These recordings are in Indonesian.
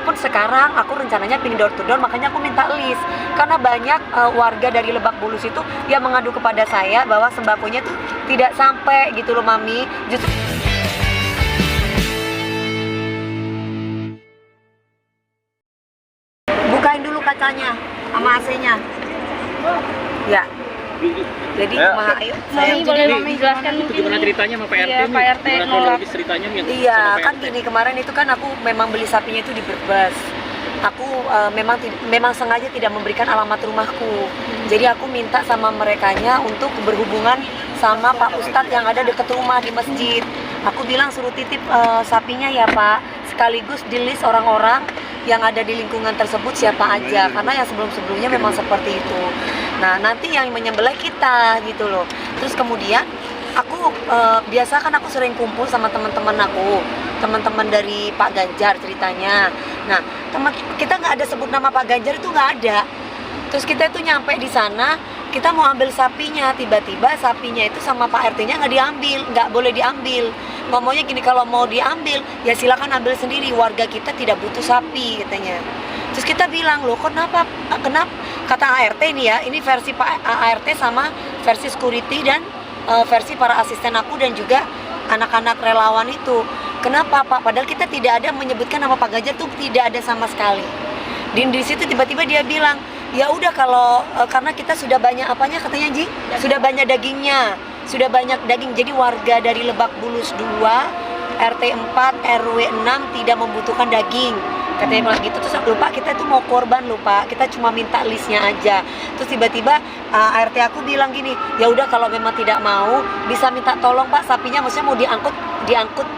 Begitupun sekarang aku rencananya pindah door to door, makanya aku minta list. Karena banyak warga dari Lebak Bulus itu yang mengadu kepada saya bahwa sembakonya tuh tidak sampai gitu loh Mami. Justru bukain dulu kacanya sama AC-nya. Ya. Jadi ayo Mami jelaskan Itu gimana ceritanya sama Pak RT Iya, nih? Pak RT Gimana nolak. kronologis ceritanya nih? iya, sama Pak kan RT? gini kemarin itu kan aku memang beli sapinya itu di Brebes. Aku memang sengaja tidak memberikan alamat rumahku. Jadi aku minta sama merekanya untuk berhubungan sama Pak Ustadz yang ada dekat rumah di masjid. Aku bilang suruh titip sapinya ya Pak, sekaligus di list orang-orang yang ada di lingkungan tersebut siapa aja, karena yang sebelum-sebelumnya memang seperti itu. Nah nanti yang menyembelih kita gitu loh. Terus kemudian aku biasa kan aku sering kumpul sama teman-teman dari Pak Ganjar ceritanya. Nah kita nggak ada sebut nama Pak Ganjar, itu nggak ada. Terus kita itu nyampe di sana, kita mau ambil sapinya, tiba-tiba sapinya itu sama Pak RT-nya nggak diambil, nggak boleh diambil. Ngomongnya gini, kalau mau diambil ya silakan ambil sendiri, warga kita tidak butuh sapi katanya. Terus kita bilang, loh kenapa kata ART ini ya, ini versi Pak ART sama versi security dan versi para asisten aku dan juga anak-anak relawan itu. Kenapa Pak? Padahal kita tidak ada menyebutkan nama Pak Ganjar tuh, tidak ada sama sekali. Di situ tiba-tiba dia bilang, ya udah kalau karena kita sudah banyak apanya katanya Ji, sudah banyak dagingnya, sudah banyak daging. Jadi warga dari Lebak Bulus 2, RT 4, RW 6 tidak membutuhkan daging. Katanya bilang gitu. Terus lupa kita itu mau korban lupa, kita cuma minta listnya aja. Terus tiba-tiba RT aku bilang gini, ya udah kalau memang tidak mau bisa minta tolong Pak sapinya, maksudnya mau diangkut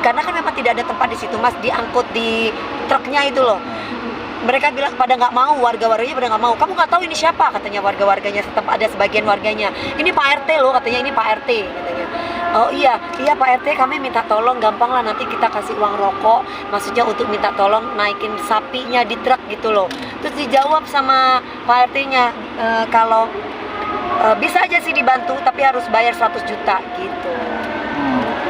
karena kan memang tidak ada tempat di situ Mas, diangkut di truknya itu loh. Mereka bilang pada nggak mau, warga-warganya pada nggak mau. Kamu nggak tahu ini siapa katanya, warga-warganya setempat, ada sebagian warganya. Ini Pak RT loh katanya, ini Pak RT katanya. Oh iya Pak RT, kami minta tolong, gampang lah nanti kita kasih uang rokok, maksudnya untuk minta tolong naikin sapinya di truk gitu loh. Terus dijawab sama Pak RT-nya, kalau bisa aja sih dibantu tapi harus bayar 100 juta gitu.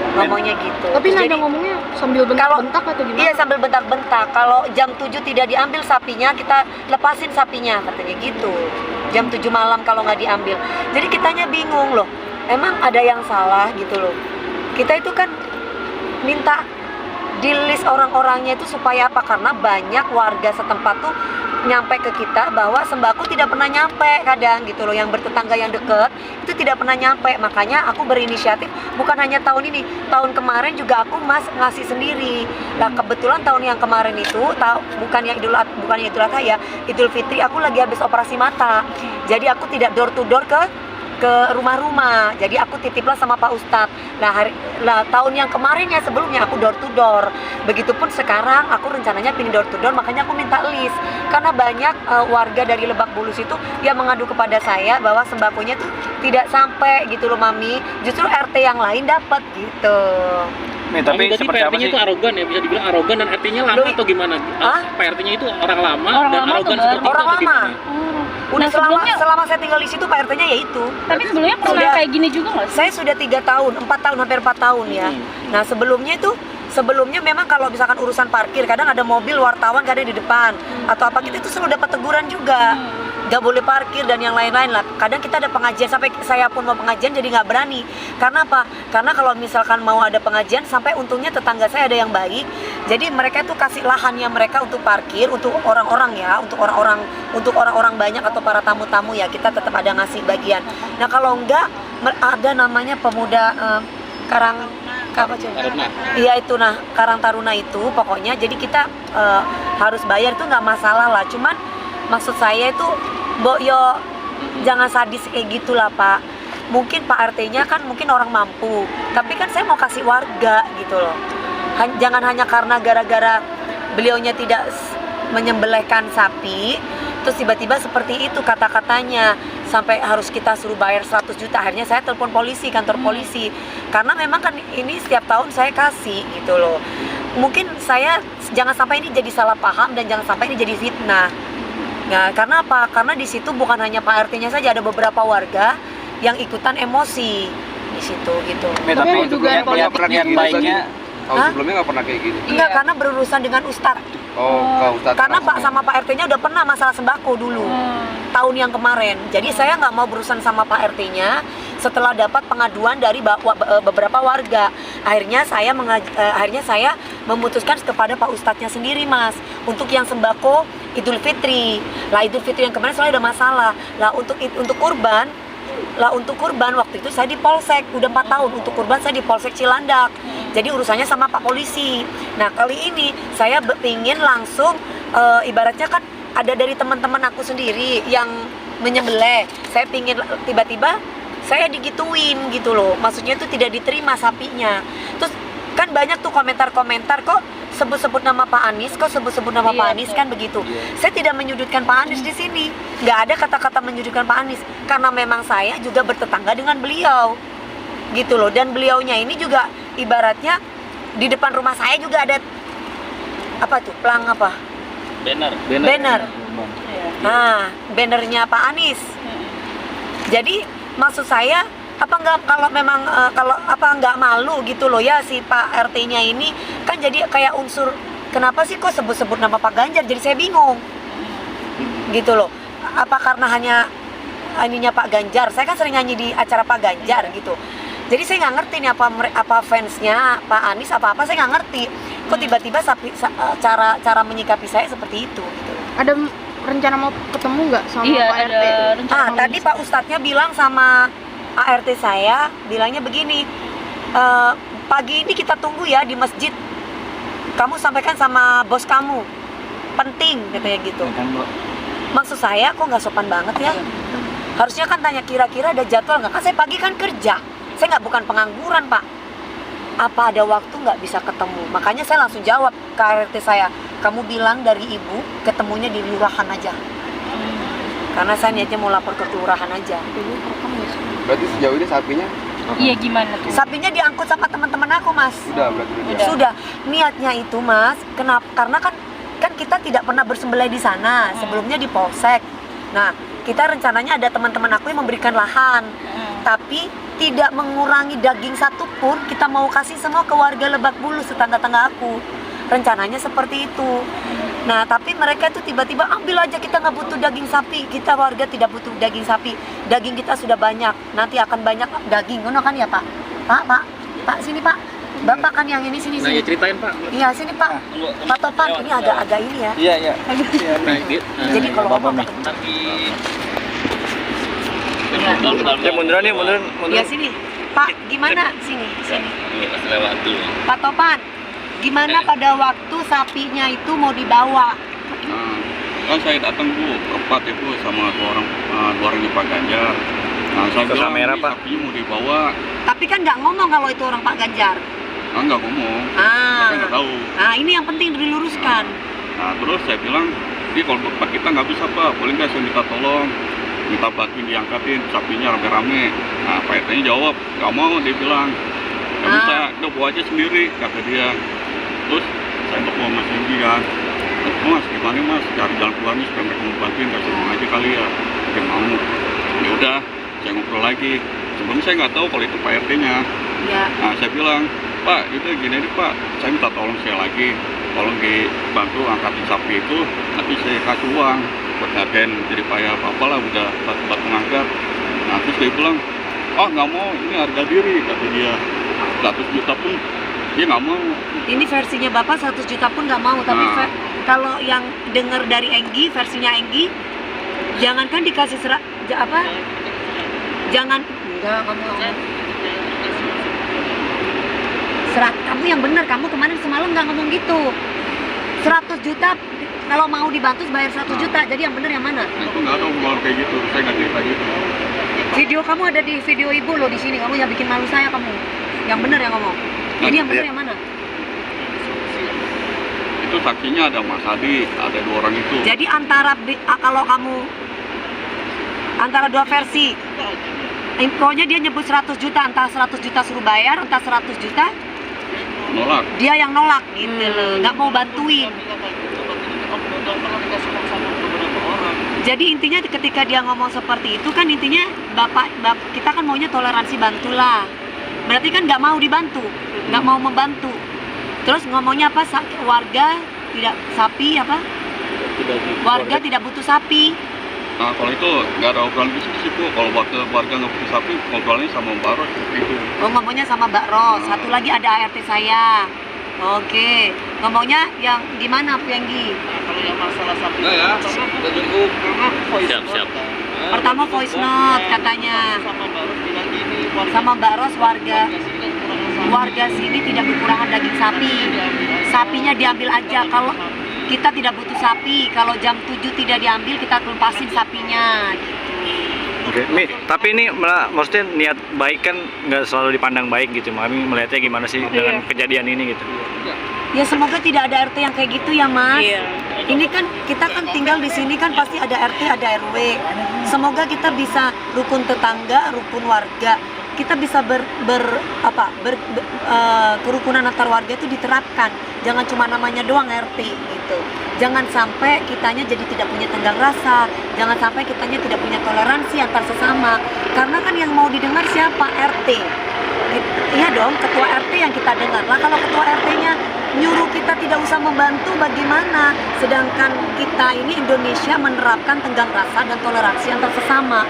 Ngomongnya gitu. Tapi Terus nada ngomongnya sambil bentak-bentak atau gimana? Iya sambil bentak-bentak. Kalau jam 7 tidak diambil sapinya, kita lepasin sapinya katanya gitu. Jam 7 malam kalau nggak diambil. Jadi kitanya bingung loh. Emang ada yang salah gitu loh. Kita itu kan minta di list orang-orangnya itu supaya apa? Karena banyak warga setempat tuh nyampe ke kita bahwa sembako tidak pernah nyampe kadang gitu loh, yang bertetangga yang deket itu tidak pernah nyampe. Makanya aku berinisiatif, bukan hanya tahun ini, tahun kemarin juga aku ngasih sendiri. Nah kebetulan tahun yang kemarin itu bukan yang Idul Adha ya, Idul Fitri aku lagi habis operasi mata, jadi aku tidak door to door ke rumah-rumah, jadi aku titiplah sama Pak Ustadz. Nah tahun yang kemarinnya sebelumnya aku door to door. Begitupun sekarang aku rencananya pindah door to door, makanya aku minta list. Karena banyak warga dari Lebak Bulus itu yang mengadu kepada saya bahwa sembakonya tuh tidak sampai gitu loh Mami. Justru RT yang lain dapat gitu. Nih, tapi berarti seperti Pak apa RT-nya sih? itu arogan ya, bisa dibilang arogan, dan RT-nya lama atau gimana? Pak RT-nya itu orang lama dan arogan seperti itu Orang atau lama. gimana? Udah Nah, sebelumnya- selama saya tinggal di situ Pak RT-nya ya itu. Tapi sebelumnya pernah Sudah. kayak gini juga nggak sih? Saya sudah 3 tahun, 4 tahun, hampir 4 tahun ya. Nah sebelumnya memang kalau misalkan urusan parkir, kadang ada mobil wartawan kadang di depan atau apa, kita itu selalu dapat teguran juga. Gak boleh parkir dan yang lain-lain lah. Kadang kita ada pengajian, sampai saya pun mau pengajian jadi nggak berani. Karena apa? Karena kalau misalkan mau ada pengajian, sampai untungnya tetangga saya ada yang baik. Jadi mereka itu kasih lahannya mereka untuk parkir, untuk orang-orang ya, untuk orang-orang banyak atau para tamu-tamu ya, kita tetap ada ngasih bagian. Nah kalau enggak, ada namanya pemuda Karang Taruna. Iya itu, nah Karang Taruna itu pokoknya. Jadi kita harus bayar, itu nggak masalah lah. Cuman maksud saya itu Mbok yo jangan sadis kayak gitulah Pak. Mungkin Pak RT-nya kan mungkin orang mampu, tapi kan saya mau kasih warga gitu loh. Jangan hanya karena gara-gara beliaunya tidak menyembelihkan sapi, terus tiba-tiba seperti itu kata-katanya, sampai harus kita suruh bayar 100 juta. Akhirnya saya telepon polisi, kantor polisi. Karena memang kan ini setiap tahun saya kasih gitu loh. Mungkin saya jangan sampai ini jadi salah paham dan jangan sampai ini jadi fitnah. Nah, karena apa? Karena di situ bukan hanya Pak RT-nya saja, ada beberapa warga yang ikutan emosi di situ gitu. Nih, tapi dugaan punya politik peran yang juga baiknya Oh, Hah? sebelumnya nggak pernah kayak gini? Enggak, Iya. karena berurusan dengan Ustadz. Oh, ke Ustadz Karena Pak langsung sama Pak RT-nya udah pernah masalah sembako dulu. Tahun yang kemarin. Jadi saya nggak mau berurusan sama Pak RT-nya setelah dapat pengaduan dari beberapa warga. Akhirnya saya memutuskan kepada Pak Ustadznya sendiri, Mas, untuk yang sembako Idul Fitri. Lah Idul Fitri yang kemarin soalnya ada masalah. Lah untuk kurban waktu itu saya di Polsek, udah 4 tahun untuk kurban saya di Polsek Cilandak. Jadi urusannya sama Pak Polisi. Nah kali ini saya ingin langsung ibaratnya kan ada dari teman-teman aku sendiri yang menyembelih. Saya pingin tiba-tiba saya digituin gitu loh. Maksudnya itu tidak diterima sapinya. Terus kan banyak tuh komentar-komentar, kok sebut-sebut nama Pak Anies, Pak Anies kan begitu. Saya tidak menyudutkan Pak Anies di sini. Nggak ada kata-kata menyudutkan Pak Anies karena memang saya juga bertetangga dengan beliau. Gitu loh. Dan beliaunya ini juga ibaratnya di depan rumah saya juga ada apa tuh? Pelang apa? Banner. Nah, bannernya Pak Anies. Jadi maksud saya apa enggak kalau nggak malu gitu loh ya si Pak RT-nya ini kan jadi kayak unsur kenapa sih kok sebut-sebut nama Pak Ganjar, jadi saya bingung gitu loh. Apa karena hanya ininya Pak Ganjar, saya kan sering nyanyi di acara Pak Ganjar gitu, jadi saya nggak ngerti nih apa fansnya Pak Anies apa saya nggak ngerti kok tiba-tiba cara menyikapi saya seperti itu gitu. Ada rencana mau ketemu nggak sama Iya, Pak RT? ada rencana mau Tadi Pak Ustadznya bilang sama ART saya, bilangnya begini, pagi ini kita tunggu ya di masjid, kamu sampaikan sama bos kamu, penting katanya gitu. Maksud saya kok nggak sopan banget ya, harusnya kan tanya kira-kira ada jadwal nggak, kan saya pagi kan kerja, saya bukan pengangguran Pak, apa ada waktu nggak bisa ketemu. Makanya saya langsung jawab ke ART saya, kamu bilang dari ibu ketemunya di lurahan aja, karena saya niatnya mau lapor ke kelurahan aja. Berarti sejauh ini sapinya Iya, gimana tuh? Sapinya diangkut sama teman-teman aku, Mas. sudah berarti Udah. Sudah. Niatnya itu, Mas, kenapa? Karena kan kita tidak pernah bersembelih di sana, sebelumnya di Polsek. Nah, kita rencananya ada teman-teman aku yang memberikan lahan, tapi tidak mengurangi daging satupun, kita mau kasih semua ke warga Lebak Bulus, tetangga-tangga aku. Rencananya seperti itu. Nah, tapi mereka itu tiba-tiba ambil aja, kita nggak butuh daging sapi, kita warga tidak butuh daging sapi, daging kita sudah banyak, nanti akan banyak daging, ngono kan ya Pak? Pak sini Pak, Bapak kan yang ini sini. Nah ya ceritain Pak. Iya sini Pak, Pak Topan, ini agak ini ya. iya Nah, Jadi kalau ngomong ya munduran ya sini, Pak, gimana sini. Pak Topan, gimana pada waktu sapinya itu mau dibawa? Kan saya datang Bu, tepat itu sama dua orang di Pak Ganjar. Nah, saya bilang ini sapinya mau dibawa. Tapi kan nggak ngomong kalau itu orang Pak Ganjar. Nggak ngomong. Saya nggak tahu. Nah ini yang penting diluruskan. Nah, terus saya bilang, ini kalau tempat kita nggak bisa Pak, boleh nggak saya minta tolong, minta bantuin diangkatin sapinya rame-rame. Nah, Pak RT-nya jawab, nggak mau, dia bilang, nggak bisa, udah bawa aja sendiri, kata dia. Terus saya telepon Mas Enggi kan, Mas gimana Mas, cari jalan keluarnya supaya mereka mau bantuin, kasih uang aja kali ya, mungkin mau. Ya udah, saya ngobrol lagi. Sebelumnya saya nggak tahu kalau itu Pak RT-nya. Ya. Nah, saya bilang, Pak, itu gini nih Pak, saya minta tolong sekali lagi, tolong dibantu angkatin sapi itu, nanti saya kasih uang buat hargain, jadi payah apa-apa lah, udah batu ngangkat. Nah, terus dia bilang, nggak mau, ini harga diri, kata dia, 100 juta pun dia nggak mau. Ini versinya Bapak 100 juta pun nggak mau, tapi kalau yang dengar dari Enggi, versinya Enggi, jangankan dikasih jangan, enggak, kamu yang benar, kamu kemarin semalam nggak ngomong gitu. 100 juta, kalau mau dibantu bayar 100 juta, jadi yang benar yang mana? Nah, itu nggak ada hubungan kayak gitu, saya nggak cerita gitu. Video kamu ada di video ibu loh di sini, kamu yang bikin malu saya kamu. Yang benar yang ngomong. Ini yang benar yang mana? Itu saksinya ada Mas Adi, ada 2 orang itu. Jadi kalau kamu antara 2 versi, infonya dia nyebut 100 juta, entah 100 juta suruh bayar, entah 100 juta Nolak. dia yang nolak gitu loh, nggak mau bantuin. Jadi intinya ketika dia ngomong seperti itu kan intinya bapak kita kan maunya toleransi, bantulah. Berarti kan nggak mau dibantu, nggak mau membantu. Terus ngomongnya apa? Warga tidak sapi apa? Warga tidak butuh sapi. Nah kalau itu nggak ada obrolan bisnis sih Bu. Kalau warga nggak butuh sapi, ngobrolnya sama Mbak Ros gitu. Oh ngomongnya sama Mbak Ros. Satu lagi ada ART saya. Oke, ngomongnya yang gimana Bu Yanggi? Kalau yang masalah sapi Enggak ya, udah cukup. siap. Pertama voice note katanya Sama baru bilang gini, sama Mbak Ros, warga sini tidak kekurangan daging sapi. Sapinya diambil aja. Kalau kita tidak butuh sapi, kalau jam 7 tidak diambil kita lepasin sapinya. Oke, nih, tapi ini maksudnya niat baik kan nggak selalu dipandang baik gitu. Kami melihatnya gimana sih dengan kejadian ini gitu? Ya semoga tidak ada RT yang kayak gitu ya Mas. Ini kan kita kan tinggal di sini kan pasti ada RT, ada RW. Semoga kita bisa rukun tetangga, rukun warga. Kita bisa kerukunan antar warga itu diterapkan. Jangan cuma namanya doang RT gitu. Jangan sampai kitanya jadi tidak punya tenggang rasa. Jangan sampai kitanya tidak punya toleransi antar sesama. Karena kan yang mau didengar siapa? RT. Iya dong, ketua RT yang kita dengar. Lah kalau ketua RT-nya nyuruh kita tidak usah membantu bagaimana? Sedangkan kita ini Indonesia menerapkan tenggang rasa dan toleransi antar sesama.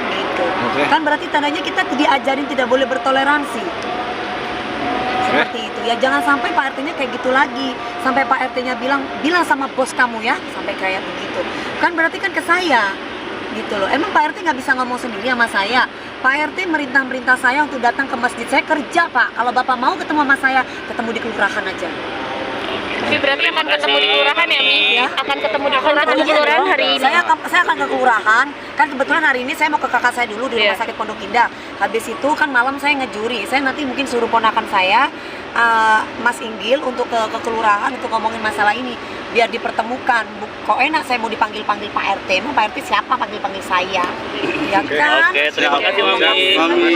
Gitu. Kan berarti tandanya kita diajarin tidak boleh bertoleransi. Seperti itu ya, jangan sampai Pak RT-nya kayak gitu lagi. Sampai Pak RT-nya bilang sama bos kamu ya, sampai kayak begitu. Kan berarti kan ke saya. Gitu loh. Emang Pak RT nggak bisa ngomong sendiri sama saya? Pak RT merintah saya untuk datang ke masjid. Saya kerja Pak. Kalau Bapak mau ketemu sama saya, ketemu di kelurahan aja. Tapi berarti akan ketemu di kelurahan ya, Mi? Ya. Akan ketemu di kelurahan hari ini. Saya akan ke kelurahan. Kan kebetulan hari ini saya mau ke kakak saya dulu di rumah sakit Pondok Indah. Habis itu kan malam saya ngejuri. Saya nanti mungkin suruh ponakan saya, Mas Inggil, untuk ke kelurahan untuk ngomongin masalah ini. Biar dipertemukan. Kok enak saya mau dipanggil-panggil Pak RT. Emang Pak RT siapa panggil-panggil saya? Ya kan? Oke, terima kasih Mami. Mami.